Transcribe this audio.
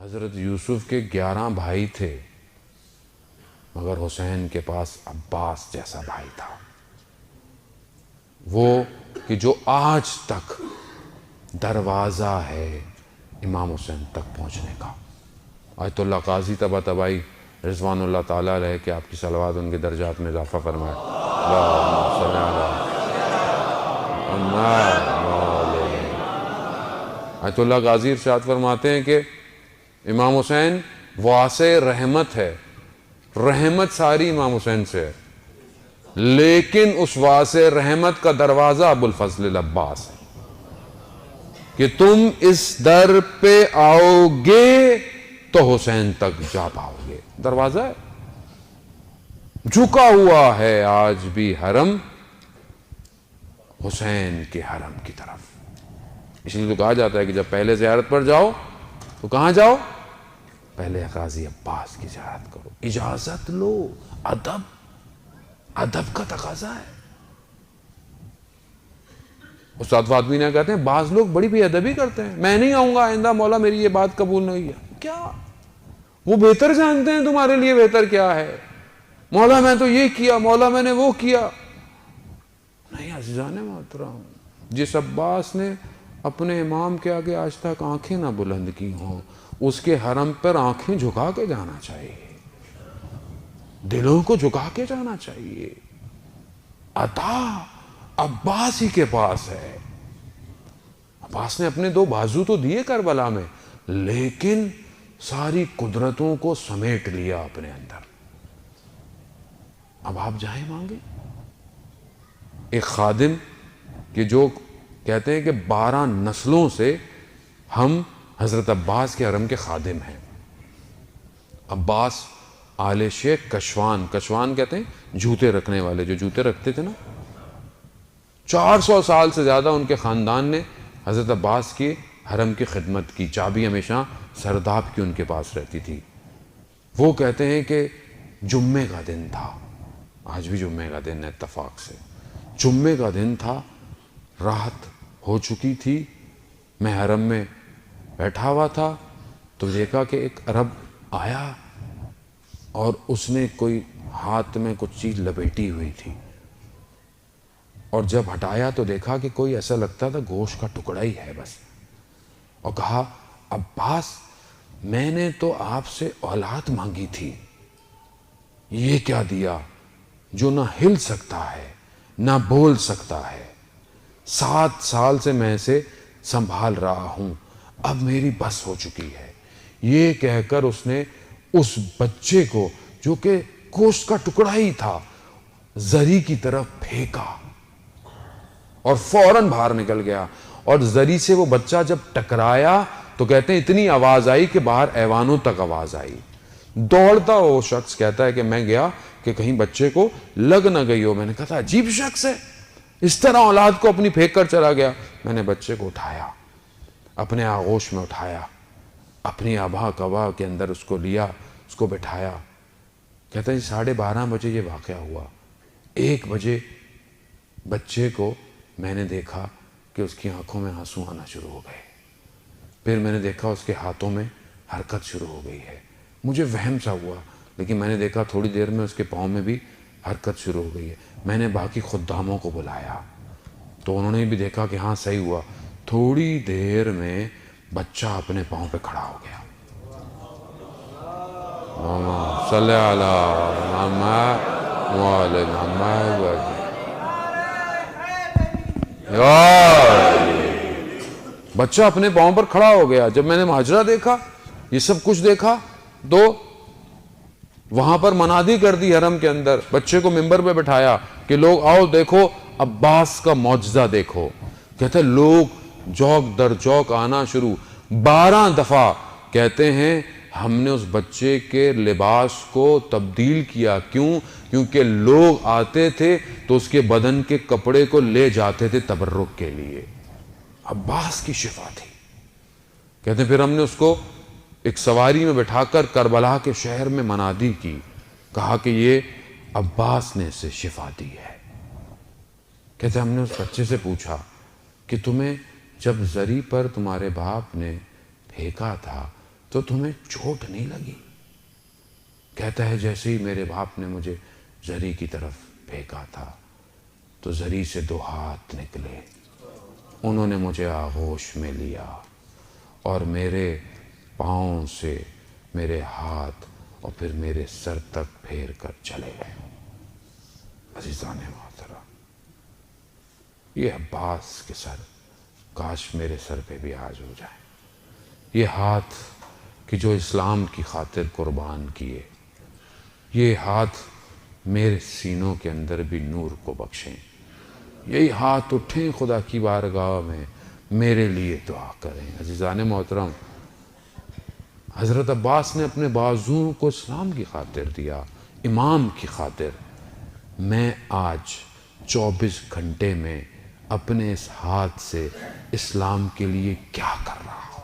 حضرت یوسف کے 11 بھائی تھے، مگر حسین کے پاس عباس جیسا بھائی تھا، وہ کہ جو آج تک دروازہ ہے امام حسین تک پہنچنے کا۔ آیت اللہ قاضی طباطبائی رضوان اللہ تعالیٰ علیہ کہ آپ کی صلوات ان کے درجات میں اضافہ فرمائے۔ اللہم صلی علی آیت اللہ قاضی ارشاد فرماتے ہیں کہ امام حسین واسع رحمت ہے، رحمت ساری امام حسین سے ہے، لیکن اس واسع رحمت کا دروازہ ابوالفضل العباس ہے کہ تم اس در پہ آؤ گے تو حسین تک جا پاؤ گے۔ دروازہ ہے، جھکا ہوا ہے آج بھی حرم حسین کے حرم کی طرف۔ اس لیے تو کہا جاتا ہے کہ جب پہلے زیارت پر جاؤ تو کہاں جاؤ؟ پہلے قاضی عباس کی زیارت کرو، اجازت لو، ادب کا تقاضا ہے۔ استاد فاطمی نے کہتے ہیں بعض لوگ بڑی بے ادبی کرتے ہیں، میں نہیں آؤں گا آئندہ، مولا میری یہ بات قبول نہیں ہے۔ کیا وہ بہتر جانتے ہیں تمہارے لیے بہتر کیا ہے؟ مولا میں تو یہ کیا، مولا میں نے وہ کیا۔ نہیں عزیزان محترم، جس عباس نے اپنے امام کے آگے آج تک آنکھیں نہ بلند کی ہوں، اس کے حرم پر آنکھیں جھکا کے جانا چاہیے، دلوں کو جھکا کے جانا چاہیے۔ عطا عباس ہی کے پاس ہے۔ عباس نے اپنے 2 بازو تو دیے کربلا میں، لیکن ساری قدرتوں کو سمیٹ لیا اپنے اندر۔ اب آپ جائیں مانگے ایک خادم کہ جو کہتے ہیں کہ 12 نسلوں سے ہم حضرت عباس کے حرم کے خادم ہیں۔ عباس آل شیخ کشوان، کشوان کہتے ہیں جوتے رکھنے والے، جو جوتے رکھتے تھے نا، 400 سال سے زیادہ ان کے خاندان نے حضرت عباس کی حرم کی خدمت کی، چابی ہمیشہ سرداب کی ان کے پاس رہتی تھی۔ وہ کہتے ہیں کہ جمعے کا دن تھا، آج بھی جمعے کا دن ہے اتفاق سے، جمعے کا دن تھا، رات ہو چکی تھی، میں حرم میں بیٹھا ہوا تھا تو دیکھا کہ ایک عرب آیا اور اس نے کوئی ہاتھ میں کچھ چیز لپیٹی ہوئی تھی، اور جب ہٹایا تو دیکھا کہ کوئی ایسا لگتا تھا گوشت کا ٹکڑا ہی ہے بس، اور کہا عباس میں نے تو آپ سے اولاد مانگی تھی، یہ کیا دیا جو نہ ہل سکتا ہے نہ بول سکتا ہے، 7 سال سے میں اسے سنبھال رہا ہوں، اب میری بس ہو چکی ہے۔ یہ کہہ کر اس نے اس بچے کو جو کہ گوشت کا ٹکڑا ہی تھا زری کی طرف پھینکا اور فوراً باہر نکل گیا، اور زری سے وہ بچہ جب ٹکرایا تو کہتے ہیں اتنی آواز آئی کہ باہر ایوانوں تک آواز آئی۔ دوڑتا وہ شخص کہتا ہے کہ میں گیا کہ کہیں بچے کو لگ نہ گئی ہو، میں نے کہا تھا عجیب شخص ہے، اس طرح اولاد کو اپنی پھینک کر چلا گیا۔ میں نے بچے کو اٹھایا، اپنے آغوش میں اٹھایا، اپنی آبا کبا کے اندر اس کو لیا، اس کو بٹھایا۔ کہتا ہے 12:30 بجے یہ واقعہ ہوا، 1 بجے بچے کو میں نے دیکھا کہ اس کی آنکھوں میں آنسو آنا شروع ہو گئے، پھر میں نے دیکھا اس کے ہاتھوں میں حرکت شروع ہو گئی ہے، مجھے وہم سا ہوا، لیکن میں نے دیکھا تھوڑی دیر میں اس کے پاؤں میں بھی حرکت شروع ہو گئی ہے۔ میں نے باقی خداموں کو بلایا تو انہوں نے بھی دیکھا کہ ہاں صحیح ہوا، تھوڑی دیر میں بچہ اپنے پاؤں پہ کھڑا ہو گیا۔ صلی اللہ محمد وعلی محمد۔ بچہ اپنے پاؤں پر کھڑا ہو گیا۔ جب میں نے ماجرا دیکھا، یہ سب کچھ دیکھا، تو وہاں پر منادی کر دی حرم کے اندر، بچے کو منبر پہ بٹھایا کہ لوگ آؤ دیکھو عباس کا معجزہ دیکھو۔ کہتے ہیں لوگ جوک در جوک آنا شروع، 12 دفعہ کہتے ہیں ہم نے اس بچے کے لباس کو تبدیل کیا۔ کیوں؟ کیونکہ لوگ آتے تھے تو اس کے بدن کے کپڑے کو لے جاتے تھے تبرک کے لیے۔ عباس کی شفا تھی۔ کہتے ہیں پھر ہم نے اس کو ایک سواری میں بٹھا کر کربلا کے شہر میں منادی کی، کہا کہ یہ عباس نے اسے شفا دی ہے۔ کہتے ہیں ہم نے اس بچے سے پوچھا کہ تمہیں جب زری پر تمہارے باپ نے پھینکا تھا تو تمہیں چوٹ نہیں لگی؟ کہتا ہے جیسے ہی میرے باپ نے مجھے زری کی طرف پھینکا تھا تو زری سے 2 ہاتھ نکلے، انہوں نے مجھے آغوش میں لیا اور میرے پاؤں سے میرے ہاتھ اور پھر میرے سر تک پھیر کر چلے گئے۔ عزیزان محترم، یہ عباس کے سر کاش میرے سر پہ بھی آج ہو جائے، یہ ہاتھ کہ جو اسلام کی خاطر قربان کیے، یہ ہاتھ میرے سینوں کے اندر بھی نور کو بخشیں، یہی ہاتھ اٹھیں خدا کی بارگاہ میں میرے لیے دعا کریں۔ عزیزان محترم، حضرت عباس نے اپنے بازوؤں کو اسلام کی خاطر دیا، امام کی خاطر۔ میں آج 24 گھنٹے میں اپنے اس ہاتھ سے اسلام کے لیے کیا کر رہا ہوں؟